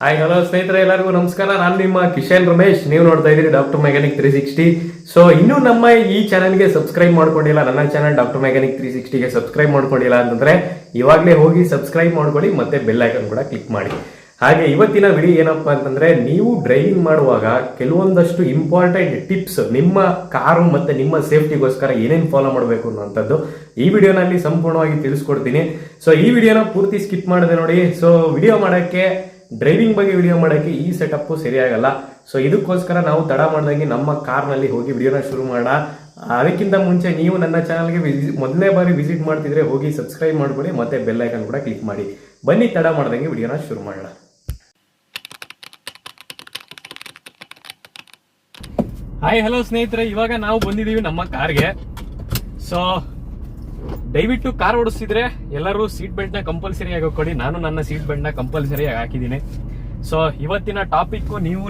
Hi hello ಸ್ನೇಹಿತರೆ, ಎಲ್ಲರಿಗೂ ನಮಸ್ಕಾರ. ನಾನು ನಿಮ್ಮ ಕಿಶನ್ ರಮೇಶ್. ನೀವು ನೋಡ್ತಾ ಇದ್ದೀರಿ ಡಾಕ್ಟರ್ ಮೆಕ್ಯಾನಿಕ್ 360. ಸೊ ಇನ್ನೂ ನಮ್ಮ ಈ ಚಾನಲ್ಗೆ ಸಬ್ಸ್ಕ್ರೈಬ್ ಮಾಡ್ಕೊಂಡಿಲ್ಲ, ನನ್ನ ಚಾನಲ್ ಡಾಕ್ಟರ್ ಮೆಕ್ಯಾನಿಕ್ 360ಗೆ ಸಬ್ಸ್ಕ್ರೈಬ್ ಮಾಡ್ಕೊಂಡಿಲ್ಲ ಅಂತಂದ್ರೆ ಇವಾಗಲೇ ಹೋಗಿ ಸಬ್ಸ್ಕ್ರೈಬ್ ಮಾಡ್ಕೊಳ್ಳಿ, ಮತ್ತೆ ಬೆಲ್ ಐಕನ್ ಕೂಡ ಕ್ಲಿಕ್ ಮಾಡಿ. ಹಾಗೆ ಇವತ್ತಿನ ವಿಡಿಯೋ ಏನಪ್ಪಾ ಅಂತಂದ್ರೆ, ನೀವು ಡ್ರೈವಿಂಗ್ ಮಾಡುವಾಗ ಕೆಲವೊಂದಷ್ಟು ಇಂಪಾರ್ಟೆಂಟ್ ಟಿಪ್ಸ್ ನಿಮ್ಮ ಕಾರು ಮತ್ತೆ ನಿಮ್ಮ ಸೇಫ್ಟಿಗೋಸ್ಕರ ಏನೇನು ಫಾಲೋ ಮಾಡಬೇಕು ಅನ್ನೋಂಥದ್ದು ಈ ವಿಡಿಯೋನಲ್ಲಿ ಸಂಪೂರ್ಣವಾಗಿ ತಿಳಿಸ್ಕೊಡ್ತೀನಿ. ಸೊ ಈ ವಿಡಿಯೋನ ಪೂರ್ತಿ ಸ್ಕಿಪ್ ಮಾಡದೆ ನೋಡಿ. ಸೊ ವಿಡಿಯೋ ಮಾಡೋಕ್ಕೆ, ಡ್ರೈವಿಂಗ್ ಬಗ್ಗೆ ವಿಡಿಯೋ ಮಾಡೋಕ್ಕೆ ಈ ಸೆಟಪ್ ಸರಿಯಾಗಲ್ಲ. ಸೊ ಇದಕ್ಕೋಸ್ಕರ ನಾವು ತಡ ಮಾಡ್ದಂಗೆ ನಮ್ಮ ಕಾರ್ನಲ್ಲಿ ಹೋಗಿ ವಿಡಿಯೋನ ಶುರು ಮಾಡೋಣ. ಅದಕ್ಕಿಂತ ಮುಂಚೆ ನೀವು ನನ್ನ ಚಾನಲ್ಗೆ ಮೊದಲನೇ ಬಾರಿ ವಿಸಿಟ್ ಮಾಡ್ತಿದ್ರೆ ಹೋಗಿ ಸಬ್ಸ್ಕ್ರೈಬ್ ಮಾಡ್ಕೊಳ್ಳಿ, ಮತ್ತೆ ಬೆಲ್ ಐಕನ್ ಕೂಡ ಕ್ಲಿಕ್ ಮಾಡಿ. ಬನ್ನಿ ತಡ ಮಾಡ್ದಂಗೆ ವಿಡಿಯೋನ ಶುರು ಮಾಡೋಣ. ಹಾಯ್ ಹಲೋ ಸ್ನೇಹಿತರೆ, ಇವಾಗ ನಾವು ಬಂದಿದ್ದೀವಿ ನಮ್ಮ ಕಾರ್ಗೆ. ಸೊ ದಯವಿಟ್ಟು ಕಾರ್ ಓಡಿಸ್ತಿದ್ರೆ ಎಲ್ಲರೂ ಸೀಟ್ ಬೆಲ್ಟ್ ನ ಕಂಪಲ್ಸರಿ ಆಗಿ ಹಾಕೊಳ್ಳಿ. ನಾನು ನನ್ನ ಸೀಟ್ ಬೆಲ್ಟ್ ನ ಕಂಪಲ್ಸರಿ ಆಗಿ ಹಾಕಿದ್ದೀನಿ. ಸೊ ಇವತ್ತಿನ ಟಾಪಿಕ್ ನೀವು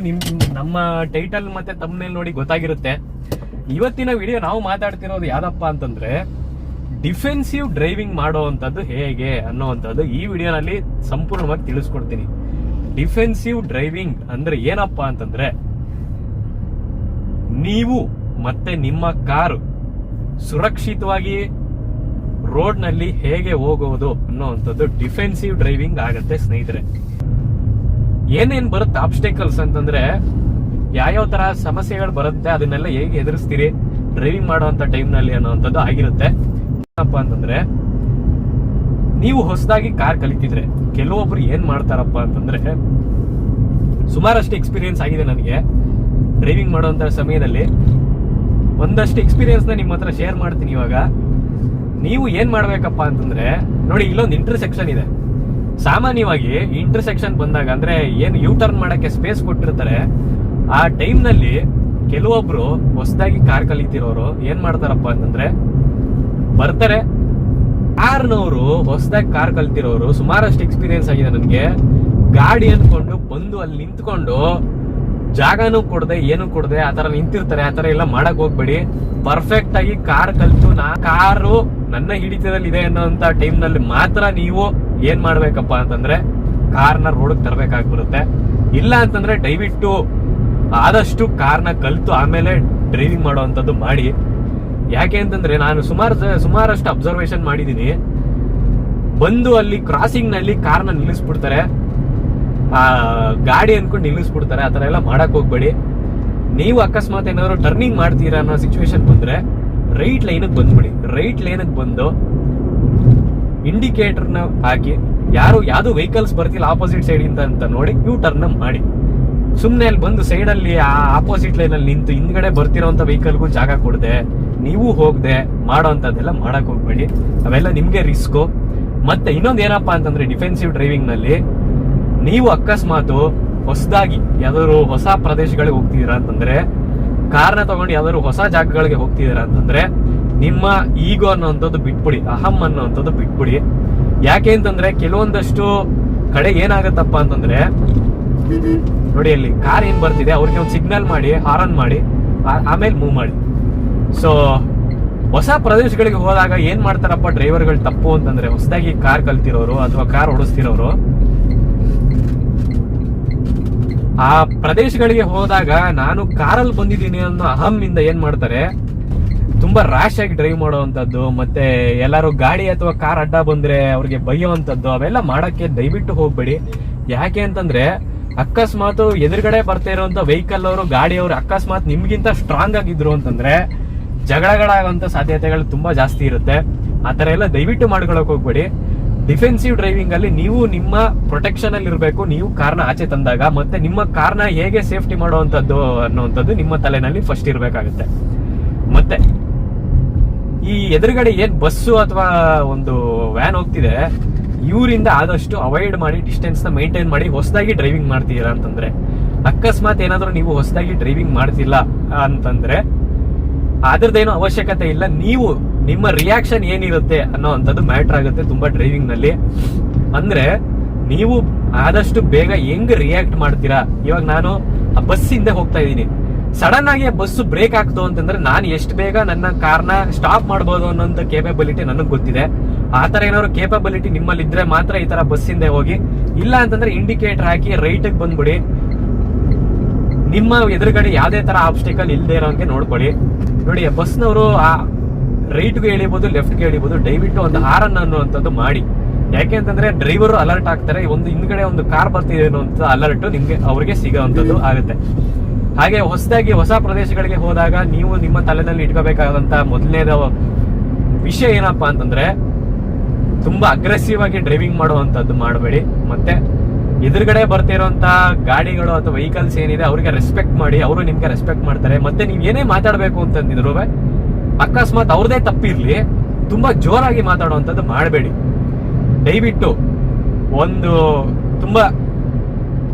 ನಮ್ಮ ಟೈಟಲ್ ಮತ್ತೆ ತಮ್ಮನೇಲಿ ನೋಡಿ ಗೊತ್ತಾಗಿರುತ್ತೆ. ಇವತ್ತಿನ ವಿಡಿಯೋ ನಾವು ಮಾತಾಡ್ತಿರೋದು ಯಾವ್ದಪ್ಪ ಅಂತಂದ್ರೆ, ಡಿಫೆನ್ಸಿವ್ ಡ್ರೈವಿಂಗ್ ಮಾಡುವಂತದ್ದು ಹೇಗೆ ಅನ್ನೋವಂಥದ್ದು ಈ ವಿಡಿಯೋನಲ್ಲಿ ಸಂಪೂರ್ಣವಾಗಿ ತಿಳಿಸ್ಕೊಡ್ತೀನಿ. ಡಿಫೆನ್ಸಿವ್ ಡ್ರೈವಿಂಗ್ ಅಂದ್ರೆ ಏನಪ್ಪಾ ಅಂತಂದ್ರೆ, ನೀವು ಮತ್ತೆ ನಿಮ್ಮ ಕಾರು ಸುರಕ್ಷಿತವಾಗಿ ರೋಡ್ ನಲ್ಲಿ ಹೇಗೆ ಹೋಗೋದು ಅನ್ನೋವಂಥದ್ದು ಡಿಫೆನ್ಸಿವ್ ಡ್ರೈವಿಂಗ್ ಆಗತ್ತೆ ಸ್ನೇಹಿತರೆ. ಏನೇನ್ ಬರುತ್ತೆ ಆಬ್ಸ್ಟೆಕಲ್ಸ್ ಅಂತಂದ್ರೆ, ಯಾವ್ಯಾವ ತರ ಸಮಸ್ಯೆಗಳು ಬರುತ್ತೆ, ಅದನ್ನೆಲ್ಲ ಹೇಗೆ ಎದುರಿಸ್ತೀರಿ ಡ್ರೈವಿಂಗ್ ಮಾಡುವಂತ ಟೈಮ್ ನಲ್ಲಿ ಅನ್ನೋವಂಥದ್ದು ಆಗಿರುತ್ತೆ. ಏನಪ್ಪ ಅಂತಂದ್ರೆ, ನೀವು ಹೊಸದಾಗಿ ಕಾರ್ ಕಲಿತಿದ್ರೆ ಕೆಲವೊಬ್ರು ಏನ್ ಮಾಡ್ತಾರಪ್ಪ ಅಂತಂದ್ರೆ, ಸುಮಾರಷ್ಟು ಎಕ್ಸ್ಪೀರಿಯನ್ಸ್ ಆಗಿದೆ ನನಗೆ ಡ್ರೈವಿಂಗ್ ಮಾಡುವಂತ ಸಮಯದಲ್ಲಿ. ಒಂದಷ್ಟು ಎಕ್ಸ್ಪೀರಿಯನ್ಸ್ ನ ನಿಮ್ಮ ಹತ್ರ ಶೇರ್ ಮಾಡ್ತೀನಿ. ಇವಾಗ ನೀವು ಏನ್ ಮಾಡ್ಬೇಕಪ್ಪ ಅಂತಂದ್ರೆ, ನೋಡಿ ಇಲ್ಲೊಂದು ಇಂಟರ್ಸೆಕ್ಷನ್ ಇದೆ. ಸಾಮಾನ್ಯವಾಗಿ ಇಂಟರ್ಸೆಕ್ಷನ್ ಬಂದಾಗ ಅಂದ್ರೆ ಏನ್ ಯೂ ಟರ್ನ್ ಮಾಡಕ್ಕೆ ಸ್ಪೇಸ್ ಕೊಟ್ಟಿರ್ತಾರೆ, ಆ ಟೈಮ್ ನಲ್ಲಿ ಕೆಲವೊಬ್ರು ಹೊಸದಾಗಿ ಕಾರ್ ಕಲಿತಿರೋರು ಏನ್ ಮಾಡ್ತಾರಪ್ಪ ಅಂತಂದ್ರೆ, ಬರ್ತಾರೆ ಕಾರ್ನವರು, ಹೊಸದಾಗಿ ಕಾರ್ ಕಲ್ತಿರೋರು, ಸುಮಾರಷ್ಟು ಎಕ್ಸ್ಪೀರಿಯನ್ಸ್ ಆಗಿದೆ ನನಗೆ, ಗಾಡಿ ಅನ್ಕೊಂಡು ಬಂದು ಅಲ್ಲಿ ನಿಂತ್ಕೊಂಡು ಜಾಗನೂ ಕೊಡದೆ ಏನು ಕೊಡದೆ ಆತರ ನಿಂತಿರ್ತಾರೆ. ಆತರ ಎಲ್ಲ ಮಾಡಕ್ ಹೋಗ್ಬೇಡಿ. ಪರ್ಫೆಕ್ಟ್ ಆಗಿ ಕಾರ್ ಕಲ್ತು ಕಾರು ನನ್ನ ಹಿಡಿತದಲ್ಲಿ ಇದೆ ಅನ್ನೋಂತ ಟೈಮ್ ನಲ್ಲಿ ಮಾತ್ರ ನೀವು ಏನ್ ಮಾಡ್ಬೇಕಪ್ಪ ಅಂತಂದ್ರೆ, ಕಾರ್ನ ರೋಡ್ ತರಬೇಕಾಗ್ಬಿರುತ್ತೆ. ಇಲ್ಲ ಅಂತಂದ್ರೆ ದಯವಿಟ್ಟು ಆದಷ್ಟು ಕಾರ್ನ ಕಲ್ತು ಆಮೇಲೆ ಡ್ರೈವಿಂಗ್ ಮಾಡುವಂತದ್ದು ಮಾಡಿ. ಯಾಕೆ ಅಂತಂದ್ರೆ, ನಾನು ಸುಮಾರಷ್ಟು ಅಬ್ಸರ್ವೇಷನ್ ಮಾಡಿದೀನಿ. ಬಂದು ಅಲ್ಲಿ ಕ್ರಾಸಿಂಗ್ ನಲ್ಲಿ ಕಾರ್ನ ನಿಲ್ಲಿಸ್ಬಿಡ್ತಾರೆ, ಗಾಡಿ ಅನ್ಕೊಂಡು ನಿಲ್ಲಿಸ್ಬಿಡ್ತಾರೆ. ಆತರ ಎಲ್ಲ ಮಾಡಕ್ ಹೋಗ್ಬೇಡಿ. ನೀವು ಅಕಸ್ಮಾತ್ ಏನಾದ್ರು ಟರ್ನಿಂಗ್ ಮಾಡ್ತೀರಾ ಅನ್ನೋ ಸಿಚುವೇಶನ್ ಬಂದ್ರೆ ರೈಟ್ ಲೈನ್ಗೆ ಬಂದ್ಬಿಡಿ. ರೈಟ್ ಲೈನ್ಗೆ ಬಂದು ಇಂಡಿಕೇಟರ್ ನ ಹಾಕಿ, ಯಾವ್ದು ವೆಹಿಕಲ್ಸ್ ಬರ್ತಿಲ್ಲ ಆಪೋಸಿಟ್ ಸೈಡ್ ಇಂದ ಅಂತ ನೋಡಿ ಯೂ ಟರ್ನ್ ಮಾಡಿ. ಸುಮ್ನೆ ಅಲ್ಲಿ ಬಂದು ಸೈಡ್ ಅಲ್ಲಿ ಆಪೋಸಿಟ್ ಲೈನ್ ಅಲ್ಲಿ ನಿಂತು ಹಿಂದ್ಗಡೆ ಬರ್ತಿರೋಂತ ವೆಹಿಕಲ್ಗೂ ಜಾಗ ಕೊಡದೆ ನೀವು ಹೋಗದೆ ಮಾಡೋಂಥದ್ದೆಲ್ಲ ಮಾಡಕ್ ಹೋಗ್ಬೇಡಿ. ಅವೆಲ್ಲ ನಿಮ್ಗೆ ರಿಸ್ಕು. ಮತ್ತೆ ಇನ್ನೊಂದು ಏನಪ್ಪಾ ಅಂತಂದ್ರೆ, ಡಿಫೆನ್ಸಿವ್ ಡ್ರೈವಿಂಗ್ ನಲ್ಲಿ ನೀವು ಅಕಸ್ಮಾತ್ ಹೊಸದಾಗಿ ಯಾವ್ದಾದ್ರು ಹೊಸ ಪ್ರದೇಶಗಳಿಗೆ ಹೋಗ್ತಿದ್ದೀರಾ ಅಂತಂದ್ರೆ, ಕಾರ್ನ ತಗೊಂಡು ಯಾವ್ದಾದ್ರು ಹೊಸ ಜಾಗಗಳಿಗೆ ಹೋಗ್ತಿದ್ದೀರಾ ಅಂತಂದ್ರೆ, ನಿಮ್ಮ ಈಗೋ ಅನ್ನೋಂಥದ್ದು ಬಿಟ್ಬಿಡಿ, ಅಹಂ ಅನ್ನೋಂಥದ್ದು ಬಿಟ್ಬಿಡಿ. ಯಾಕೆ ಅಂತಂದ್ರೆ, ಕೆಲವೊಂದಷ್ಟು ಕಡೆ ಏನಾಗತ್ತಪ್ಪ ಅಂತಂದ್ರೆ, ನೋಡಿ ಅಲ್ಲಿ ಕಾರ್ ಏನ್ ಬರ್ತಿದೆ ಅವ್ರಿಗೆ ಒಂದು ಸಿಗ್ನಲ್ ಮಾಡಿ, ಹಾರನ್ ಮಾಡಿ, ಆಮೇಲೆ ಮೂವ್ ಮಾಡಿ. ಸೊ ಹೊಸ ಪ್ರದೇಶಗಳಿಗೆ ಹೋದಾಗ ಏನ್ ಮಾಡ್ತಾರಪ್ಪ ಡ್ರೈವರ್ಗಳು ತಪ್ಪು ಅಂತಂದ್ರೆ, ಹೊಸದಾಗಿ ಕಾರ್ ಕಲ್ತಿರೋರು ಅಥವಾ ಕಾರ್ ಓಡಿಸ್ತಿರೋರು ಆ ಪ್ರದೇಶಗಳಿಗೆ ಹೋದಾಗ ನಾನು ಕಾರಲ್ಲಿ ಬಂದಿದ್ದೀನಿ ಅನ್ನೋ ಅಹಂನಿಂದ ಏನ್ ಮಾಡ್ತಾರೆ, ತುಂಬಾ ರ್ಯಾಶ್ ಆಗಿ ಡ್ರೈವ್ ಮಾಡುವಂತದ್ದು, ಮತ್ತೆ ಎಲ್ಲಾರು ಗಾಡಿ ಅಥವಾ ಕಾರ್ ಅಡ್ಡ ಬಂದ್ರೆ ಅವ್ರಿಗೆ ಬೈಯುವಂತದ್ದು, ಅವೆಲ್ಲ ಮಾಡಕ್ಕೆ ದಯವಿಟ್ಟು ಹೋಗ್ಬೇಡಿ. ಯಾಕೆ ಅಂತಂದ್ರೆ, ಅಕಸ್ಮಾತ್ ಎದುರುಗಡೆ ಬರ್ತಾ ಇರುವಂತ ವೆಹಿಕಲ್ ಅವರು, ಗಾಡಿಯವರು ಅಕಸ್ಮಾತ್ ನಿಮ್ಗಿಂತ ಸ್ಟ್ರಾಂಗ್ ಆಗಿದ್ರು ಅಂತಂದ್ರೆ ಜಗಳಗಳಾಗುವಂತ ಸಾಧ್ಯತೆಗಳು ತುಂಬಾ ಜಾಸ್ತಿ ಇರುತ್ತೆ. ಆತರ ಎಲ್ಲ ದಯವಿಟ್ಟು ಮಾಡ್ಕೊಳಕ್ ಹೋಗ್ಬೇಡಿ. ಡಿಫೆನ್ಸಿವ್ ಡ್ರೈವಿಂಗ್ ಅಲ್ಲಿ ನೀವು ನಿಮ್ಮ ಪ್ರೊಟೆಕ್ಷನ್ ಅಲ್ಲಿ ಇರಬೇಕು. ನೀವು ಕಾರ್ನ ಆಚೆ ತಂದಾಗ ಮತ್ತೆ ನಿಮ್ಮ ಕಾರ್ನ ಹೇಗೆ ಸೇಫ್ಟಿ ಮಾಡುವಂತದ್ದು ಅನ್ನುವಂಥದ್ದು ನಿಮ್ಮ ತಲೆನಲ್ಲಿ ಫಸ್ಟ್ ಇರ್ಬೇಕಾಗುತ್ತೆ. ಮತ್ತೆ ಈ ಎದುರುಗಡೆ ಏನ್ ಬಸ್ಸು ಅಥವಾ ಒಂದು ವ್ಯಾನ್ ಹೋಗ್ತಿದೆ, ಇವರಿಂದ ಆದಷ್ಟು ಅವಾಯ್ಡ್ ಮಾಡಿ, ಡಿಸ್ಟೆನ್ಸ್ ನ ಮೇಂಟೈನ್ ಮಾಡಿ. ಹೊಸದಾಗಿ ಡ್ರೈವಿಂಗ್ ಮಾಡ್ತೀರಾ ಅಂತಂದ್ರೆ, ಅಕಸ್ಮಾತ್ ಏನಾದ್ರೂ ನೀವು ಹೊಸದಾಗಿ ಡ್ರೈವಿಂಗ್ ಮಾಡ್ತಿಲ್ಲ ಅಂತಂದ್ರೆ ಅದ್ರದ್ದೇನು ಅವಶ್ಯಕತೆ ಇಲ್ಲ. ನೀವು ನಿಮ್ಮ ರಿಯಾಕ್ಷನ್ ಏನಿರುತ್ತೆ ಅನ್ನೋ ಅಂತದ್ದು ಮ್ಯಾಟರ್ ಆಗುತ್ತೆ ತುಂಬಾ ಡ್ರೈವಿಂಗ್ ನಲ್ಲಿ. ಅಂದ್ರೆ ನೀವು ಆದಷ್ಟು ಬೇಗ ಹೆಂಗ್ ರಿಯಾಕ್ಟ್ ಮಾಡ್ತೀರಾ. ಇವಾಗ ನಾನು ಆ ಬಸ್ ಹಿಂದೆ ಹೋಗ್ತಾ ಇದ್ದೀನಿ, ಸಡನ್ ಆಗಿ ಬಸ್ ಬ್ರೇಕ್ ಆಗ್ತು ಅಂತಂದ್ರೆ ನಾನು ಎಷ್ಟು ಬೇಗ ನನ್ನ ಕಾರ್ನ ಸ್ಟಾಪ್ ಮಾಡಬಹುದು ಅನ್ನೋಂಥ ಕೇಪಬಿಲಿಟಿ ನನಗೆ ಗೊತ್ತಿದೆ. ಆ ತರ ಏನಾದ್ರು ಕೇಪಬಿಲಿಟಿ ನಿಮ್ಮಲ್ಲಿ ಇದ್ರೆ ಮಾತ್ರ ಈ ತರ ಬಸ್ ಹಿಂದೆ ಹೋಗಿ. ಇಲ್ಲ ಅಂತಂದ್ರೆ ಇಂಡಿಕೇಟರ್ ಹಾಕಿ ರೈಟ್ ಬಂದ್ಬಿಡಿ. ನಿಮ್ಮ ಎದುರುಗಡೆ ಯಾವ್ದೇ ತರ ಆಬ್ಸ್ಟಿಕಲ್ ಇಲ್ಲದೆ ಇರೋಂಗೆ ನೋಡ್ಕೊಳ್ಳಿ. ನೋಡಿ, ಬಸ್ನವರು ಆ ರೈಟ್ಗೆ ಎಳಿಬಹುದು, ಲೆಫ್ಟ್ಗೆ ಎಳಿಬಹುದು. ದಯವಿಟ್ಟು ಒಂದು ಹಾರನ್ ಅನ್ನುವಂಥದ್ದು ಮಾಡಿ. ಯಾಕೆ ಅಂತಂದ್ರೆ ಡ್ರೈವರು ಅಲರ್ಟ್ ಆಗ್ತಾರೆ, ಒಂದು ಹಿಂದ್ಗಡೆ ಒಂದು ಕಾರ್ ಬರ್ತಿದೆ ಅನ್ನುವಂಥ ಅಲರ್ಟ್ ನಿಮ್ಗೆ ಅವ್ರಿಗೆ ಸಿಗೋವಂಥದ್ದು ಆಗುತ್ತೆ. ಹಾಗೆ ಹೊಸದಾಗಿ ಹೊಸ ಪ್ರದೇಶಗಳಿಗೆ ಹೋದಾಗ ನೀವು ನಿಮ್ಮ ತಲೆನಲ್ಲಿ ಇಟ್ಕೋಬೇಕಾದಂತ ಮೊದಲನೇದ ವಿಷಯ ಏನಪ್ಪಾ ಅಂತಂದ್ರೆ, ತುಂಬಾ ಅಗ್ರೆಸಿವ್ ಆಗಿ ಡ್ರೈವಿಂಗ್ ಮಾಡುವಂತದ್ದು ಮಾಡಬೇಡಿ. ಮತ್ತೆ ಎದುರುಗಡೆ ಬರ್ತಿರೋಂತ ಗಾಡಿಗಳು ಅಥವಾ ವೆಹಿಕಲ್ಸ್ ಏನಿದೆ ಅವ್ರಿಗೆ ರೆಸ್ಪೆಕ್ಟ್ ಮಾಡಿ, ಅವರು ನಿಮ್ಗೆ ರೆಸ್ಪೆಕ್ಟ್ ಮಾಡ್ತಾರೆ. ಮತ್ತೆ ನೀವ್ ಏನೇ ಮಾತಾಡ್ಬೇಕು ಅಂತಂದಿದ್ರು ಅಕಸ್ಮಾತ್ ಅವ್ರದೇ ತಪ್ಪಿರ್ಲಿ, ತುಂಬಾ ಜೋರಾಗಿ ಮಾತಾಡುವಂಥದ್ದು ಮಾಡಬೇಡಿ. ದಯವಿಟ್ಟು ಒಂದು ತುಂಬಾ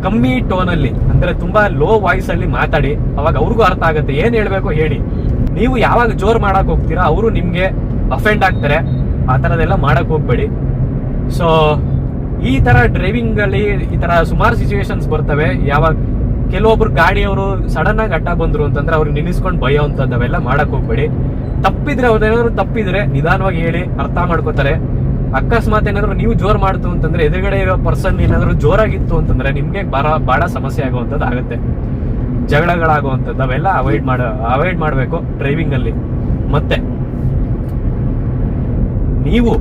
ಕಮ್ಮಿ ಟೋನ್ ಅಲ್ಲಿ, ಅಂದ್ರೆ ತುಂಬಾ ಲೋ ವಾಯ್ಸ್ ಅಲ್ಲಿ ಮಾತಾಡಿ. ಅವಾಗ ಅವ್ರಿಗೂ ಅರ್ಥ ಆಗುತ್ತೆ, ಏನ್ ಹೇಳ್ಬೇಕು ಹೇಳಿ. ನೀವು ಯಾವಾಗ ಜೋರ್ ಮಾಡಕ್ ಹೋಗ್ತೀರಾ ಅವರು ನಿಮ್ಗೆ ಅಫೆಂಡ್ ಆಗ್ತಾರೆ. ಆ ತರದೆಲ್ಲ ಮಾಡಕ್ ಹೋಗ್ಬೇಡಿ. ಸೊ ಈ ತರ ಡ್ರೈವಿಂಗ್ ಅಲ್ಲಿ ಈ ತರ ಸುಮಾರು ಸಿಚುವೇಶನ್ಸ್ ಬರ್ತವೆ. ಯಾವಾಗ ಕೆಲವೊಬ್ರು ಗಾಡಿಯವರು ಸಡನ್ ಆಗಿ ಅಡ್ಡ ಬಂದ್ರು ಅಂತಂದ್ರೆ ಅವ್ರಿಗೆ ನಿಲ್ಲಿಸ್ಕೊಂಡು ಭಯ ಅಂತದವೆಲ್ಲ ಮಾಡಕ್ ಹೋಗ್ಬೇಡಿ. ತಪ್ಪಿದ್ರೆ ಅವ್ರೇನಾದ್ರು ತಪ್ಪಿದ್ರೆ ನಿಧಾನವಾಗಿ ಹೇಳಿ, ಅರ್ಥ ಮಾಡ್ಕೋತಾರೆ. ಅಕಸ್ಮಾತ್ ಏನಾದ್ರು ನೀವು ಜೋರ್ ಮಾಡ್ತು ಅಂತಂದ್ರೆ ಎದುರುಗಡೆ ಇರೋ ಪರ್ಸನ್ ಏನಾದ್ರು ಜೋರಾಗಿತ್ತು ಅಂತಂದ್ರೆ ನಿಮ್ಗೆ ಬಹಳ ಸಮಸ್ಯೆ ಆಗುವಂತದ್ದು ಆಗುತ್ತೆ, ಜಗಳಗಳಾಗುವಂಥದ್ದು. ಅವೆಲ್ಲ ಅವಾಯ್ಡ್ ಮಾಡಬೇಕು ಡ್ರೈವಿಂಗ್ ಅಲ್ಲಿ. ಮತ್ತೆ ನೀವು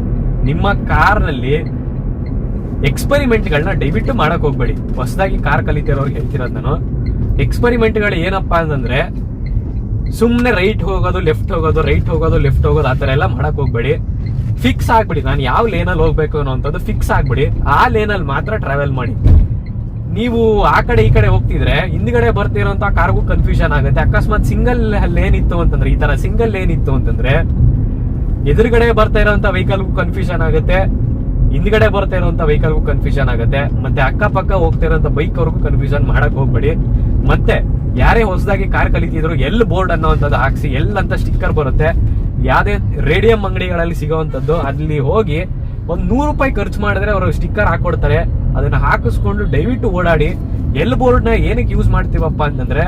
ನಿಮ್ಮ ಕಾರ್ ನಲ್ಲಿ ಎಕ್ಸ್ಪೆರಿಮೆಂಟ್ ಗಳನ್ನ ದಯವಿಟ್ಟು ಮಾಡಕ್ ಹೋಗ್ಬೇಡಿ. ಹೊಸದಾಗಿ ಕಾರ್ ಕಲಿತಿರೋರ್ಗೆ ಹೇಳ್ತಿರೋದು ನಾನು, ಎಕ್ಸ್ಪೆರಿಮೆಂಟ್ ಗಳು ಏನಪ್ಪಾ ಅಂತಂದ್ರೆ ಸುಮ್ನೆ ರೈಟ್ ಹೋಗೋದು, ಲೆಫ್ಟ್ ಹೋಗೋದು, ರೈಟ್ ಹೋಗೋದು, ಲೆಫ್ಟ್ ಹೋಗೋದು, ಆತರ ಎಲ್ಲ ಮಾಡಕ್ ಹೋಗ್ಬೇಡಿ. ಫಿಕ್ಸ್ ಆಗ್ಬಿಡಿ, ನಾನು ಯಾವ ಲೇನಲ್ಲಿ ಹೋಗ್ಬೇಕು ಅನ್ನೋಂಥದ್ದು ಫಿಕ್ಸ್ ಆಗ್ಬಿಡಿ. ಆ ಲೇನಲ್ಲಿ ಮಾತ್ರ ಟ್ರಾವೆಲ್ ಮಾಡಿ. ನೀವು ಆ ಕಡೆ ಈ ಕಡೆ ಹೋಗ್ತಿದ್ರೆ ಹಿಂದ್ಗಡೆ ಬರ್ತಿರೋಂತ ಕಾರ್ಗೂ ಕನ್ಫ್ಯೂಷನ್ ಆಗುತ್ತೆ. ಅಕಸ್ಮಾತ್ ಸಿಂಗಲ್ ಲೇನ್ ಇತ್ತು ಅಂತಂದ್ರೆ, ಈ ತರ ಸಿಂಗಲ್ ಲೇನ್ ಇತ್ತು ಅಂತಂದ್ರೆ ಎದುರುಗಡೆ ಬರ್ತಾ ಇರೋಂತ ವೆಹಿಕಲ್ಗೂ ಕನ್ಫ್ಯೂಷನ್ ಆಗುತ್ತೆ, ಹಿಂದ್ಗಡೆ ಬರ್ತಾ ಇರೋಂತ ವೆಹಿಕಲ್ಗೂ ಕನ್ಫ್ಯೂಷನ್ ಆಗುತ್ತೆ. ಮತ್ತೆ ಅಕ್ಕಪಕ್ಕ ಹೋಗ್ತಾ ಇರೋಂತ ಬೈಕ್ ಅವ್ರಿಗೂ ಕನ್ಫ್ಯೂಷನ್ ಮಾಡಕ್ ಹೋಗ್ಬೇಡಿ. ಮತ್ತೆ ಯಾರೇ ಹೊಸದಾಗಿ ಕಾರ್ ಕಲಿತಿದ್ರು ಎಲ್ ಬೋರ್ಡ್ ಅನ್ನೋಂಥದ್ದು ಹಾಕ್ಸಿ. ಎಲ್ ಅಂತ ಸ್ಟಿಕ್ಕರ್ ಬರುತ್ತೆ, ಯಾವ್ದೇ ರೇಡಿಯಂ ಅಂಗಡಿಗಳಲ್ಲಿ ಸಿಗೋವಂಥದ್ದು. ಅಲ್ಲಿ ಹೋಗಿ ಒಂದ್ ₹100 ಖರ್ಚು ಮಾಡಿದ್ರೆ ಅವರು ಸ್ಟಿಕ್ಕರ್ ಹಾಕೊಡ್ತಾರೆ. ಅದನ್ನ ಹಾಕಿಸ್ಕೊಂಡು ದಯವಿಟ್ಟು ಓಡಾಡಿ. ಎಲ್ ಬೋರ್ಡ್ ನ ಏನಕ್ಕೆ ಯೂಸ್ ಮಾಡ್ತೀವಪ್ಪ ಅಂತಂದ್ರೆ,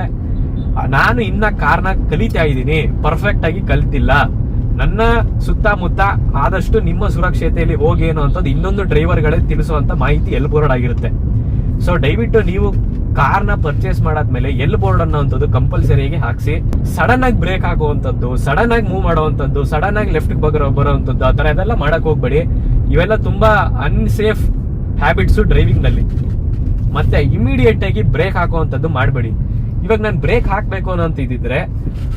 ನಾನು ಇನ್ನ ಕಾರ್ನ ಕಲಿತಾ ಇದ್ದೀನಿ, ಪರ್ಫೆಕ್ಟ್ ಆಗಿ ಕಲ್ತಿಲ್ಲ, ನನ್ನ ಸುತ್ತಮುತ್ತ ಆದಷ್ಟು ನಿಮ್ಮ ಸುರಕ್ಷತೆಯಲ್ಲಿ ಹೋಗಿ ಏನೋ ಅಂತದ್ದು ಇನ್ನೊಂದು ಡ್ರೈವರ್ಗಳೇ ತಿಳಿಸುವಂತ ಮಾಹಿತಿ ಎಲ್ ಬೋರ್ಡ್ ಆಗಿರುತ್ತೆ. ಸೊ ದಯವಿಟ್ಟು ನೀವು ಕಾರ್ನ ಪರ್ಚೇಸ್ ಮಾಡಾದ್ಮೇಲೆ ಎಲ್ ಬೋರ್ಡ್ ಅನ್ನೋಂಥದ್ದು ಕಂಪಲ್ಸರಿಯಾಗಿ ಹಾಕ್ಸಿ. ಸಡನ್ ಆಗಿ ಬ್ರೇಕ್ ಹಾಕುವಂಥದ್ದು, ಸಡನ್ ಆಗಿ ಮೂವ್ ಮಾಡುವಂಥದ್ದು, ಸಡನ್ ಆಗಿ ಲೆಫ್ಟ್ ಬರುವಂಥದ್ದು, ಆ ತರ ಇದೆಲ್ಲ ಮಾಡಕ್ ಹೋಗ್ಬೇಡಿ. ಇವೆಲ್ಲ ತುಂಬಾ ಅನ್ಸೇಫ್ ಹ್ಯಾಬಿಟ್ಸ್ ಡ್ರೈವಿಂಗ್ ನಲ್ಲಿ. ಮತ್ತೆ ಇಮಿಡಿಯೇಟ್ ಆಗಿ ಬ್ರೇಕ್ ಹಾಕುವಂಥದ್ದು ಮಾಡಬೇಡಿ. ಇವಾಗ ನಾನು ಬ್ರೇಕ್ ಹಾಕ್ಬೇಕು ಅನ್ನೋಂತ ಇದ್ದಿದ್ರೆ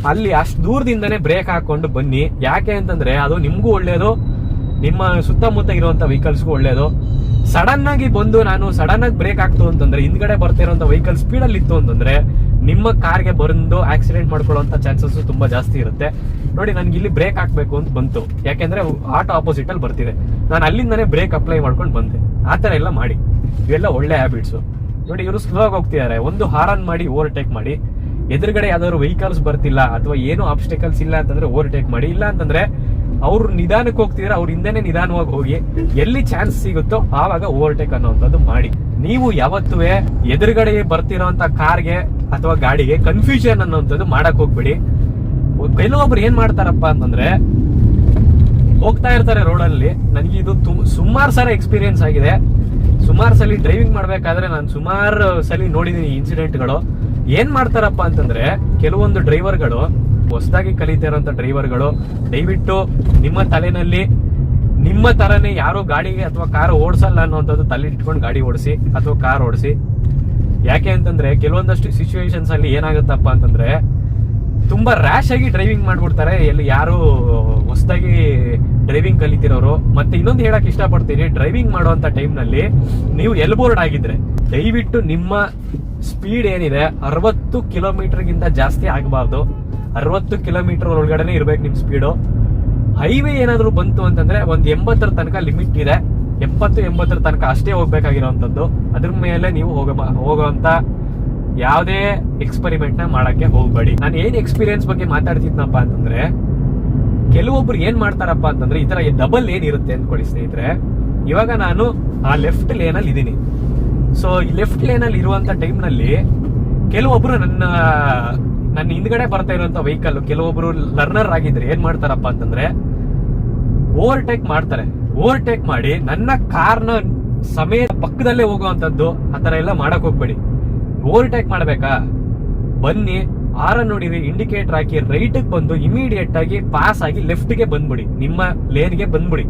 ಅಲ್ಲಿ ಅಷ್ಟು ದೂರದಿಂದನೇ ಬ್ರೇಕ್ ಹಾಕೊಂಡು ಬನ್ನಿ. ಯಾಕೆ ಅಂತಂದ್ರೆ ಅದು ನಿಮ್ಗೂ ಒಳ್ಳೇದು, ನಿಮ್ಮ ಸುತ್ತಮುತ್ತ ಇರುವಂತ ವೆಹಿಕಲ್ಸ್ಗೂ ಒಳ್ಳೇದು. ಸಡನ್ ಆಗಿ ಬಂದು ನಾನು ಸಡನ್ ಆಗಿ ಬ್ರೇಕ್ ಹಾಕ್ತು ಅಂತಂದ್ರೆ ಹಿಂದ್ಗಡೆ ಬರ್ತಾ ಇರುವಂತ ವೆಹಿಕಲ್ ಸ್ಪೀಡ್ ಅಲ್ಲಿ ಇತ್ತು ಅಂತಂದ್ರೆ ನಿಮ್ಮ ಕಾರ್ಗೆ ಬಂದು ಆಕ್ಸಿಡೆಂಟ್ ಮಾಡ್ಕೊಳ್ಳುವಂತ ಚಾನ್ಸಸ್ ತುಂಬಾ ಜಾಸ್ತಿ ಇರುತ್ತೆ. ನೋಡಿ, ನನ್ಗೆ ಇಲ್ಲಿ ಬ್ರೇಕ್ ಹಾಕ್ಬೇಕು ಅಂತ ಬಂತು, ಯಾಕೆಂದ್ರೆ ಆಟೋ ಆಪೋಸಿಟ್ ಅಲ್ಲಿ ಬರ್ತಿದೆ, ನಾನು ಅಲ್ಲಿಂದಾನೇ ಬ್ರೇಕ್ ಅಪ್ಲೈ ಮಾಡ್ಕೊಂಡು ಬಂದೆ. ಆತರ ಎಲ್ಲ ಮಾಡಿ, ಇವೆಲ್ಲ ಒಳ್ಳೆ ಹ್ಯಾಬಿಟ್ಸ್. ನೋಡಿ, ಇವರು ಸ್ಲೋ ಆಗಿ ಹೋಗ್ತಿದ್ದಾರೆ, ಒಂದು ಹಾರನ್ ಮಾಡಿ ಓವರ್ಟೇಕ್ ಮಾಡಿ. ಎದುರುಗಡೆ ಯಾವ್ದಾದ್ರು ವೆಹಿಕಲ್ಸ್ ಬರ್ತಿಲ್ಲ ಅಥವಾ ಏನು ಆಬ್ಸ್ಟಿಕಲ್ಸ್ ಇಲ್ಲ ಅಂತಂದ್ರೆ ಓವರ್ಟೇಕ್ ಮಾಡಿ. ಇಲ್ಲ ಅಂತಂದ್ರೆ ಅವ್ರು ನಿಧಾನಕ್ಕೆ ಹೋಗ್ತಿದ್ರೆ ಅವ್ರ ಹಿಂದೆನೆ ನಿಧಾನವಾಗಿ ಹೋಗಿ, ಎಲ್ಲಿ ಚಾನ್ಸ್ ಸಿಗುತ್ತೋ ಆವಾಗ ಓವರ್ಟೇಕ್ ಅನ್ನೋಂಥದ್ದು ಮಾಡಿ. ನೀವು ಯಾವತ್ತೂ ಎದುರುಗಡೆ ಬರ್ತಿರೋಂತ ಕಾರ್ಗೆ ಅಥವಾ ಗಾಡಿಗೆ ಕನ್ಫ್ಯೂಷನ್ ಅನ್ನೋಂಥದ್ದು ಮಾಡಕ್ ಹೋಗ್ಬೇಡಿ. ಕೆಲವೊಬ್ರು ಏನ್ ಮಾಡ್ತಾರಪ್ಪ ಅಂತಂದ್ರೆ ಹೋಗ್ತಾ ಇರ್ತಾರೆ ರೋಡಲ್ಲಿ. ನನಗೆ ಇದು ಸುಮಾರು ಸಲ ಎಕ್ಸ್ಪೀರಿಯನ್ಸ್ ಆಗಿದೆ. ಸುಮಾರು ಸಲ ಡ್ರೈವಿಂಗ್ ಮಾಡ್ಬೇಕಾದ್ರೆ ನಾನು ಸುಮಾರು ಸಲ ನೋಡಿದೀನಿ ಇನ್ಸಿಡೆಂಟ್ಗಳು. ಏನ್ ಮಾಡ್ತಾರಪ್ಪ ಅಂತಂದ್ರೆ ಕೆಲವೊಂದು ಡ್ರೈವರ್ಗಳು, ಹೊಸದಾಗಿ ಕಲಿತಾ ಇರೋಂತ ಡ್ರೈವರ್ಗಳು, ದಯವಿಟ್ಟು ನಿಮ್ಮ ತಲೆನಲ್ಲಿ ನಿಮ್ಮ ತರನೇ ಯಾರು ಗಾಡಿಗೆ ಅಥವಾ ಕಾರ್ ಓಡಿಸಲ್ಲ ಅನ್ನೋಂಥದ್ದು ತಲೆ ಇಟ್ಕೊಂಡು ಗಾಡಿ ಓಡಿಸಿ ಅಥವಾ ಕಾರ್ ಓಡಿಸಿ. ಯಾಕೆ ಅಂತಂದ್ರೆ ಕೆಲವೊಂದಷ್ಟು ಸಿಚುವೇಶನ್ಸ್ ಅಲ್ಲಿ ಏನಾಗುತ್ತಪ್ಪ ಅಂತಂದ್ರೆ ತುಂಬಾ ರ್ಯಾಶ್ ಆಗಿ ಡ್ರೈವಿಂಗ್ ಮಾಡ್ಬಿಡ್ತಾರೆ ಎಲ್ಲಿ ಯಾರು ಹೊಸದಾಗಿ ಡ್ರೈವಿಂಗ್ ಕಲಿತಿರೋರು. ಮತ್ತೆ ಇನ್ನೊಂದು ಹೇಳಕ್ ಇಷ್ಟಪಡ್ತೀನಿ, ಡ್ರೈವಿಂಗ್ ಮಾಡುವಂತ ಟೈಮ್ ನಲ್ಲಿ ನೀವು ಎಲ್ ಬೋರ್ಡ್ ಆಗಿದ್ರೆ ದಯವಿಟ್ಟು ನಿಮ್ಮ ಸ್ಪೀಡ್ ಏನಿದೆ 60 ಕಿಲೋಮೀಟರ್ ಗಿಂತ ಜಾಸ್ತಿ ಆಗಬಾರ್ದು. 60 ಕಿಲೋಮೀಟರ್ ಒಳಗಡೆನೆ ಇರ್ಬೇಕು ನಿಮ್ ಸ್ಪೀಡು. ಹೈವೇ ಏನಾದ್ರು ಬಂತು ಅಂತಂದ್ರೆ ಒಂದ್ 80 ತನಕ ಲಿಮಿಟ್ ಇದೆ, 70-80 ತನಕ ಅಷ್ಟೇ ಹೋಗ್ಬೇಕಾಗಿರೋಂಥದ್ದು. ಅದ್ರ ಮೇಲೆ ನೀವು ಹೋಗುವಂತ ಯಾವುದೇ ಎಕ್ಸ್ಪೆರಿಮೆಂಟ್ ನ ಮಾಡಕ್ಕೆ ಹೋಗ್ಬೇಡಿ. ನಾನು ಏನ್ ಎಕ್ಸ್ಪೀರಿಯನ್ಸ್ ಬಗ್ಗೆ ಮಾತಾಡ್ತಿದ್ನಪ್ಪ ಅಂತಂದ್ರೆ, ಕೆಲವೊಬ್ರು ಏನ್ ಮಾಡ್ತಾರಪ್ಪ ಅಂತಂದ್ರೆ ಈ ತರ ಡಬಲ್ ಲೇನ್ ಇರುತ್ತೆ ಅಂದ್ಕೊಳ್ಳಿ ಸ್ನೇಹಿತರೆ. ಇವಾಗ ನಾನು ಆ ಲೆಫ್ಟ್ ಲೇನ್ ಅಲ್ಲಿ ಇದೀನಿ. ಸೊ ಈ ಲೆಫ್ಟ್ ಲೇನ್ ಅಲ್ಲಿ ಇರುವಂತ ಟೈಮ್ ನಲ್ಲಿ ಕೆಲವೊಬ್ರು ನನ್ನ ಹಿಂದ್ಗಡೆ ಬರ್ತಾ ಇರುವಂತ ವೆಹಿಕಲ್, ಕೆಲವೊಬ್ರು ಲರ್ನರ್ ಆಗಿದ್ರೆ ಏನ್ ಮಾಡ್ತಾರಪ್ಪ ಅಂತಂದ್ರೆ ಓವರ್ಟೇಕ್ ಮಾಡ್ತಾರೆ. ಓವರ್ಟೇಕ್ ಮಾಡಿ ನನ್ನ ಕಾರ್ನ ಸಮೇತ ಪಕ್ಕದಲ್ಲೇ ಹೋಗುವಂತದ್ದು ಆತರ ಎಲ್ಲ ಮಾಡಕ್ ಹೋಗ್ಬೇಡಿ. ಓವರ್ಟೇಕ್ ಮಾಡ್ಬೇಕಾ, ಬನ್ನಿ, ಆರನ್ ನೋಡಿರಿ, ಇಂಡಿಕೇಟರ್ ಹಾಕಿ ರೈಟ್ ಬಂದು ಇಮಿಡಿಯೇಟ್ ಆಗಿ ಪಾಸ್ ಆಗಿ ಲೆಫ್ಟ್ ಗೆ ಬಂದ್ಬಿಡಿ, ನಿಮ್ಮ ಲೇನ್ಗೆ ಬಂದ್ಬಿಡಿ.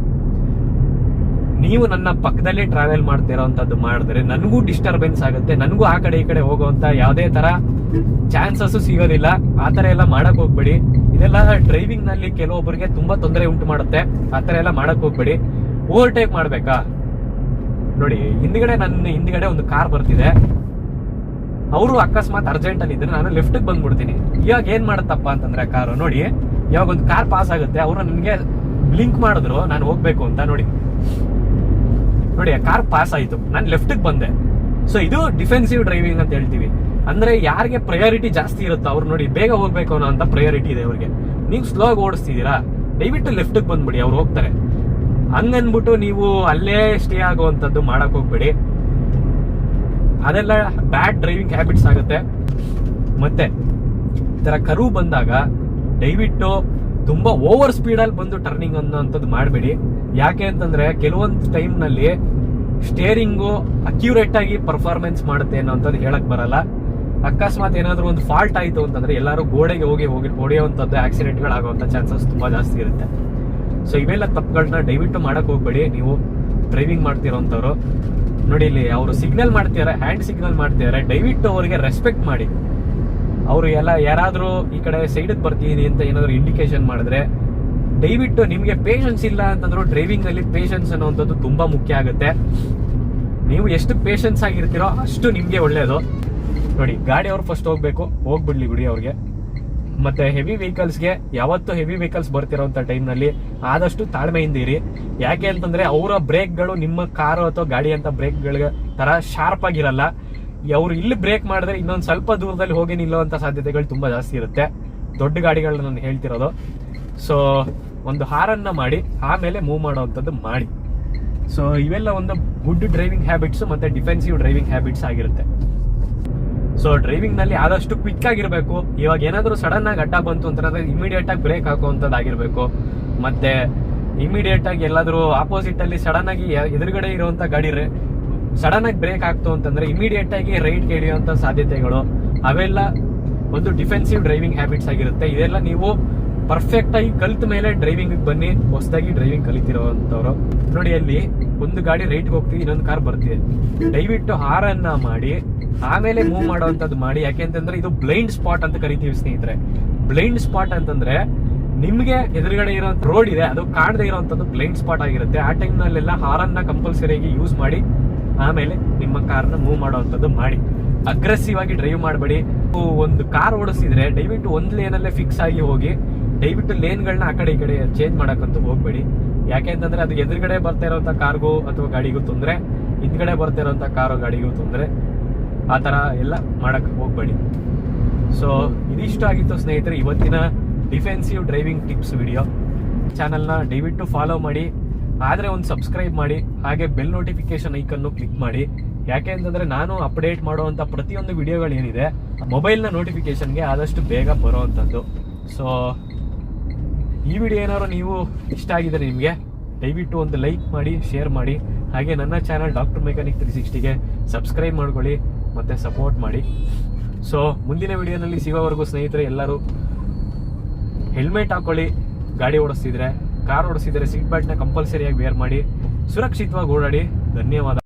ನೀವು ನನ್ನ ಪಕ್ಕದಲ್ಲೇ ಟ್ರಾವೆಲ್ ಮಾಡ್ತಿರೋಂಥದ್ದು ಮಾಡಿದ್ರೆ ನನಗೂ ಡಿಸ್ಟರ್ಬೆನ್ಸ್ ಆಗುತ್ತೆ, ನನಗೂ ಆ ಕಡೆ ಈ ಕಡೆ ಹೋಗುವಂತ ಯಾವುದೇ ತರ ಚಾನ್ಸಸ್ ಸಿಗೋದಿಲ್ಲ. ಆತರ ಎಲ್ಲ ಮಾಡಕ್ ಹೋಗ್ಬೇಡಿ. ಇದೆಲ್ಲ ಡ್ರೈವಿಂಗ್ ನಲ್ಲಿ ಕೆಲವೊಬ್ಬರಿಗೆ ತುಂಬಾ ತೊಂದರೆ ಉಂಟು ಮಾಡುತ್ತೆ. ಆತರ ಎಲ್ಲ ಮಾಡಕ್ ಹೋಗ್ಬೇಡಿ. ಓವರ್ಟೇಕ್ ಮಾಡ್ಬೇಕಾ, ನೋಡಿ ನನ್ನ ಹಿಂದ್ಗಡೆ ಒಂದು ಕಾರ್ ಬರ್ತಿದೆ, ಅವರು ಅಕಸ್ಮಾತ್ ಅರ್ಜೆಂಟ್ ಅಲ್ಲಿ ಇದ್ರೆ ನಾನು ಲೆಫ್ಟ್ ಬಂದ್ಬಿಡ್ತೀನಿ. ಇವಾಗ ಏನ್ ಮಾಡತ್ತಪ್ಪ ಅಂತಂದ್ರೆ ಕಾರು ನೋಡಿ, ಇವಾಗ ಒಂದು ಕಾರ್ ಪಾಸ್ ಆಗುತ್ತೆ, ಅವರು ನನಗೆ ಬ್ಲಿಂಕ್ ಮಾಡಿದ್ರು ನಾನು ಹೋಗ್ಬೇಕು ಅಂತ, ನೋಡಿ ಕಾರ್ ಪಾಸ್ ಆಯ್ತು, ನಾನು ಲೆಫ್ಟ್ ಬಂದೆ. ಸೊ ಇದು ಡಿಫೆನ್ಸಿವ್ ಡ್ರೈವಿಂಗ್ ಅಂತ ಹೇಳ್ತೀವಿ. ಅಂದ್ರೆ ಯಾರಿಗೆ ಪ್ರಯಾರಿಟಿ ಜಾಸ್ತಿ ಇರುತ್ತೋ ಅವ್ರು ನೋಡಿ ಬೇಗ ಹೋಗ್ಬೇಕು ಅನ್ನೋ ಅಂತ ಪ್ರಯಾರಿಟಿ ಇದೆ ಅವ್ರಿಗೆ. ನೀವು ಸ್ಲೋ ಆಗಿ ಓಡಿಸ್ತಿದ್ದೀರಾ, ದಯವಿಟ್ಟು ಲೆಫ್ಟ್ ಬಂದ್ಬಿಡಿ, ಅವ್ರು ಹೋಗ್ತಾರೆ. ಹಂಗನ್ಬಿಟ್ಟು ನೀವು ಅಲ್ಲೇ ಸ್ಟೇ ಆಗುವಂತದ್ದು ಮಾಡಕ್ ಹೋಗ್ಬೇಡಿ. ಅದೆಲ್ಲ ಬ್ಯಾಡ್ ಡ್ರೈವಿಂಗ್ ಹ್ಯಾಬಿಟ್ಸ್ ಆಗುತ್ತೆ. ಮತ್ತೆ ಈ ತರ ಕರು ಬಂದಾಗ ದಯವಿಟ್ಟು ತುಂಬಾ ಓವರ್ ಸ್ಪೀಡ್ ಅಲ್ಲಿ ಬಂದು ಟರ್ನಿಂಗ್ ಅನ್ನೋಂಥದ್ದು ಮಾಡಬೇಡಿ. ಯಾಕೆ ಅಂತಂದ್ರೆ ಕೆಲವೊಂದು ಟೈಮ್ ನಲ್ಲಿ ಸ್ಟೇರಿಂಗು ಅಕ್ಯುರೇಟ್ ಆಗಿ ಪರ್ಫಾರ್ಮೆನ್ಸ್ ಮಾಡುತ್ತೆ ಅನ್ನೋಂಥದ್ದು ಹೇಳಕ್ ಬರಲ್ಲ. ಅಕಸ್ಮಾತ್ ಏನಾದ್ರು ಒಂದು ಫಾಲ್ಟ್ ಆಯ್ತು ಅಂತಂದ್ರೆ ಎಲ್ಲರೂ ಗೋಡೆಗೆ ಹೋಗಿ ಹೊಡೆಯುವಂಥದ್ದು, ಆಕ್ಸಿಡೆಂಟ್ಗಳು ಆಗುವಂತ ಚಾನ್ಸಸ್ ತುಂಬಾ ಜಾಸ್ತಿ ಇರುತ್ತೆ. ಸೊ ಇವೆಲ್ಲ ತಪ್ಪುಗಳನ್ನ ದಯವಿಟ್ಟು ಮಾಡಕ್ ಹೋಗ್ಬೇಡಿ. ನೀವು ಡ್ರೈವಿಂಗ್ ಮಾಡ್ತಿರೋಂಥವ್ರು ನೋಡಿ, ಇಲ್ಲಿ ಅವರು ಸಿಗ್ನಲ್ ಮಾಡ್ತಿದ್ದಾರೆ, ಹ್ಯಾಂಡ್ ಸಿಗ್ನಲ್ ಮಾಡ್ತಿದ್ದಾರೆ, ದಯವಿಟ್ಟು ಅವರಿಗೆ ರೆಸ್ಪೆಕ್ಟ್ ಮಾಡಿ. ಅವರು ಎಲ್ಲ ಯಾರಾದ್ರೂ ಈ ಕಡೆ ಸೈಡ್ ಬರ್ತೀನಿ ಅಂತ ಏನಾದ್ರು ಇಂಡಿಕೇಶನ್ ಮಾಡಿದ್ರೆ ದಯವಿಟ್ಟು, ನಿಮ್ಗೆ ಪೇಷನ್ಸ್ ಇಲ್ಲ ಅಂತಂದ್ರು ಡ್ರೈವಿಂಗ್ ಅಲ್ಲಿ ಪೇಷನ್ಸ್ ಅನ್ನುವಂಥದ್ದು ತುಂಬಾ ಮುಖ್ಯ ಆಗುತ್ತೆ. ನೀವು ಎಷ್ಟು ಪೇಷನ್ಸ್ ಆಗಿರ್ತೀರೋ ಅಷ್ಟು ನಿಮ್ಗೆ ಒಳ್ಳೇದು. ನೋಡಿ ಗಾಡಿ ಅವ್ರು ಫಸ್ಟ್ ಹೋಗ್ಬಿಡ್ಲಿ ಬಿಡಿ ಅವ್ರಿಗೆ. ಮತ್ತೆ ಹೆವಿ ವೆಹಿಕಲ್ಸ್ಗೆ ಯಾವತ್ತು ಹೆವಿ ವೆಹಿಕಲ್ಸ್ ಬರ್ತಿರೋಂಥ ಟೈಮ್ ನಲ್ಲಿ ಆದಷ್ಟು ತಾಳ್ಮೆಯಿಂದ ಇರಿ. ಯಾಕೆ ಅಂತಂದ್ರೆ ಅವರ ಬ್ರೇಕ್ಗಳು ನಿಮ್ಮ ಕಾರು ಅಥವಾ ಗಾಡಿ ಅಂತ ಬ್ರೇಕ್ಗಳ ತರ ಶಾರ್ಪ್ ಆಗಿರಲ್ಲ. ಅವ್ರು ಇಲ್ಲಿ ಬ್ರೇಕ್ ಮಾಡಿದ್ರೆ ಇನ್ನೊಂದು ಸ್ವಲ್ಪ ದೂರದಲ್ಲಿ ಹೋಗಿ ನಿಲ್ಲುವಂತ ಸಾಧ್ಯತೆಗಳು ತುಂಬಾ ಜಾಸ್ತಿ ಇರುತ್ತೆ, ದೊಡ್ಡ ಗಾಡಿಗಳನ್ನ ನಾನು ಹೇಳ್ತಿರೋದು. ಸೊ ಒಂದು ಹಾರನ್ನ ಮಾಡಿ ಆಮೇಲೆ ಮೂವ್ ಮಾಡುವಂಥದ್ದು ಮಾಡಿ. ಸೊ ಇವೆಲ್ಲ ಒಂದು ಗುಡ್ ಡ್ರೈವಿಂಗ್ ಹ್ಯಾಬಿಟ್ಸ್ ಮತ್ತೆ ಡಿಫೆನ್ಸಿವ್ ಡ್ರೈವಿಂಗ್ ಹ್ಯಾಬಿಟ್ಸ್ ಆಗಿರುತ್ತೆ. ಸೊ ಡ್ರೈವಿಂಗ್ ನಲ್ಲಿ ಆದಷ್ಟು ಕ್ವಿಕ್ ಆಗಿರ್ಬೇಕು. ಇವಾಗ ಏನಾದ್ರು ಸಡನ್ ಆಗಿ ಅಡ್ಡ ಬಂತು ಅಂತಂದ್ರೆ ಇಮಿಡಿಯೇಟ್ ಆಗಿ ಬ್ರೇಕ್ ಹಾಕುವಂತದ್ದಾಗಿರ್ಬೇಕು. ಮತ್ತೆ ಇಮಿಡಿಯೇಟ್ ಆಗಿ ಎಲ್ಲಾದ್ರೂ ಆಪೋಸಿಟ್ ಅಲ್ಲಿ ಸಡನ್ ಆಗಿ ಎದುರುಗಡೆ ಇರುವಂತ ಗಾಡಿ ಸಡನ್ ಆಗಿ ಬ್ರೇಕ್ ಆಗ್ತು ಅಂತಂದ್ರೆ ಇಮಿಡಿಯೇಟ್ ಆಗಿ ರೈಟ್ ಹಿಡಿಯುವಂತ ಸಾಧ್ಯತೆಗಳು, ಅವೆಲ್ಲ ಒಂದು ಡಿಫೆನ್ಸಿವ್ ಡ್ರೈವಿಂಗ್ ಹ್ಯಾಬಿಟ್ಸ್ ಆಗಿರುತ್ತೆ. ಇದೆಲ್ಲ ನೀವು ಪರ್ಫೆಕ್ಟ್ ಆಗಿ ಕಲ್ತ ಮೇಲೆ ಡ್ರೈವಿಂಗ್ ಬನ್ನಿ. ಹೊಸದಾಗಿ ಡ್ರೈವಿಂಗ್ ಕಲಿತಿರೋಂಥವ್ರು ನೋಡಿ, ಅಲ್ಲಿ ಒಂದು ಗಾಡಿ ರೈಟ್ ಹೋಗ್ತೀವಿ, ಇನ್ನೊಂದು ಕಾರ್ ಬರ್ತಿದೆ, ದಯವಿಟ್ಟು ಹಾರನ್ನ ಮಾಡಿ ಆಮೇಲೆ ಮೂವ್ ಮಾಡುವಂತದ್ದು ಮಾಡಿ. ಯಾಕೆಂತಂದ್ರೆ ಇದು ಬ್ಲೈಂಡ್ ಸ್ಪಾಟ್ ಅಂತ ಕರಿತೀವಿ ಸ್ನೇಹಿತರೆ. ಬ್ಲೈಂಡ್ ಸ್ಪಾಟ್ ಅಂತಂದ್ರೆ ನಿಮ್ಗೆ ಎದುರುಗಡೆ ಇರೋ ರೋಡ್ ಇದೆ, ಅದು ಕಾಣದೇ ಇರೋಂಥದ್ದು ಬ್ಲೈಂಡ್ ಸ್ಪಾಟ್ ಆಗಿರುತ್ತೆ. ಆ ಟೈಮ್ ನಲ್ಲೆಲ್ಲ ಹಾರನ್ನ ಕಂಪಲ್ಸರಿಯಾಗಿ ಯೂಸ್ ಮಾಡಿ ಆಮೇಲೆ ನಿಮ್ಮ ಕಾರ್ನ ಮೂವ್ ಮಾಡುವಂಥದ್ದು ಮಾಡಿ. ಅಗ್ರೆಸಿವ್ ಆಗಿ ಡ್ರೈವ್ ಮಾಡಬೇಡಿ. ಒಂದು ಕಾರ್ ಓಡಿಸಿದ್ರೆ ದಯವಿಟ್ಟು ಒಂದ್ ಲೇನಲ್ಲೇ ಫಿಕ್ಸ್ ಆಗಿ ಹೋಗಿ, ದಯವಿಟ್ಟು ಲೇನ್ಗಳನ್ನ ಆ ಕಡೆ ಈ ಕಡೆ ಚೇಂಜ್ ಮಾಡಕ್ಕಂತೂ ಹೋಗ್ಬೇಡಿ. ಯಾಕೆ ಅಂತಂದ್ರೆ ಅದು ಎದುರುಗಡೆ ಬರ್ತಾ ಇರೋಂಥ ಕಾರ್ಗೂ ಅಥವಾ ಗಾಡಿಗೂ ತೊಂದರೆ, ಹಿಂದ್ಗಡೆ ಬರ್ತಾ ಇರೋಂಥ ಕಾರು ಗಾಡಿಗೂ ತೊಂದರೆ, ಆ ತರ ಎಲ್ಲ ಮಾಡಕ್ ಹೋಗ್ಬೇಡಿ. ಸೊ ಇದಿಷ್ಟು ಆಗಿತ್ತು ಸ್ನೇಹಿತರೆ ಇವತ್ತಿನ ಡಿಫೆನ್ಸಿವ್ ಡ್ರೈವಿಂಗ್ ಟಿಪ್ಸ್ ವಿಡಿಯೋ. ಚಾನಲ್ನ ದಯವಿಟ್ಟು ಫಾಲೋ ಮಾಡಿ, ಆದ್ರೆ ಒಂದು ಸಬ್ಸ್ಕ್ರೈಬ್ ಮಾಡಿ, ಹಾಗೆ ಬೆಲ್ ನೋಟಿಫಿಕೇಶನ್ ಐಕನ್ನು ಕ್ಲಿಕ್ ಮಾಡಿ. ಯಾಕೆ ಅಂತಂದ್ರೆ ನಾನು ಅಪ್ಡೇಟ್ ಮಾಡುವಂತ ಪ್ರತಿಯೊಂದು ವಿಡಿಯೋಗಳು ಏನಿದೆ ಮೊಬೈಲ್ನ ನೋಟಿಫಿಕೇಶನ್ಗೆ ಆದಷ್ಟು ಬೇಗ ಬರುವಂಥದ್ದು. ಸೊ ಈ ವಿಡಿಯೋ ಏನಾದ್ರು ನೀವು ಇಷ್ಟ ಆಗಿದ್ರೆ ನಿಮಗೆ ದಯವಿಟ್ಟು ಒಂದು ಲೈಕ್ ಮಾಡಿ, ಶೇರ್ ಮಾಡಿ, ಹಾಗೆ ನನ್ನ ಚಾನಲ್ ಡಾಕ್ಟರ್ ಮೆಕ್ಯಾನಿಕ್ 360ಗೆ ಸಬ್ಸ್ಕ್ರೈಬ್ ಮಾಡ್ಕೊಳ್ಳಿ ಮತ್ತೆ ಸಪೋರ್ಟ್ ಮಾಡಿ. ಸೊ ಮುಂದಿನ ವಿಡಿಯೋನಲ್ಲಿ ಸಿಗೋವರೆಗೂ ಸ್ನೇಹಿತರೆ ಎಲ್ಲರೂ ಹೆಲ್ಮೆಟ್ ಹಾಕೊಳ್ಳಿ, ಗಾಡಿ ಓಡಿಸ್ತಿದ್ರೆ, ಕಾರ್ ಓಡಿಸಿದ್ರೆ ಸೀಟ್ ಬೆಲ್ಟ್ನ ಕಂಪಲ್ಸರಿಯಾಗಿ ವೇರ್ ಮಾಡಿ, ಸುರಕ್ಷಿತವಾಗಿ ಓಡಾಡಿ. ಧನ್ಯವಾದ.